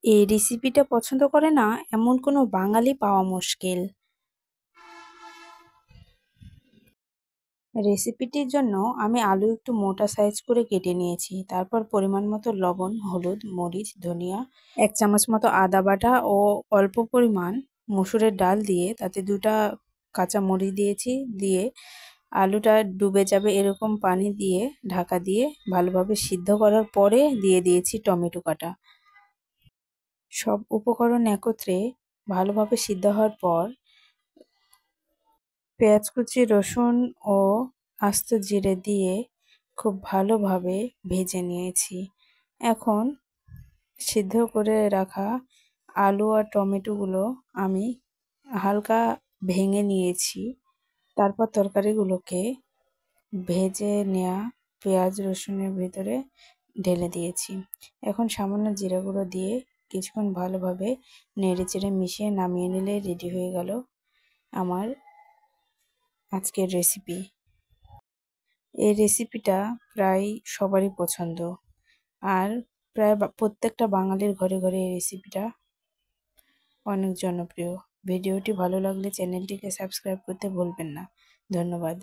এই রেসিপিটা পছন্দ করে না এমন কোনো বাঙালি পাওয়া মুশকিল। রেসিপিটির জন্য আমি আলু একটু মোটা সাইজ করে কেটে নিয়েছি। তারপর পরিমাণ মতো লবণ, হলুদ, মরিচ, ধনিয়া, 1 চামচ মতো আদা বাটা ও অল্প পরিমাণ মসুরের ডাল দিয়ে তাতে 2টা কাঁচা মরিচ দিয়েছি। দিয়ে আলুটা ডুবে যাবে এরকম পানি দিয়ে ঢাকা দিয়ে ভালোভাবে সিদ্ধ করার পরে দিয়ে দিয়েছি টমেটো কাটা। সব উপকরণ একত্রে ভালোভাবে সিদ্ধ হওয়ার পর পেঁয়াজ কুচি, রসুন ও আস্ত জিরে দিয়ে খুব ভালোভাবে ভেজে নিয়েছি। এখন সিদ্ধ করে রাখা আলু আর টমেটোগুলো আমি হালকা ভেঙে নিয়েছি। তারপর তরকারিগুলোকে ভেজে নেওয়া পেঁয়াজ রসুনের ভেতরে ঢেলে দিয়েছি। এখন সামান্য জিরা গুঁড়ো দিয়ে কিছুক্ষণ ভালোভাবে নেড়েচেড়ে মিশিয়ে নামিয়ে নিলে রেডি হয়ে গেল আমার আজকের রেসিপি। এই রেসিপিটা প্রায় সবারই পছন্দ, আর প্রায় প্রত্যেকটা বাঙালির ঘরে ঘরে এই রেসিপিটা অনেক জনপ্রিয়। ভিডিওটি ভালো লাগলে চ্যানেলটিকে সাবস্ক্রাইব করতে ভুলবেন না। ধন্যবাদ।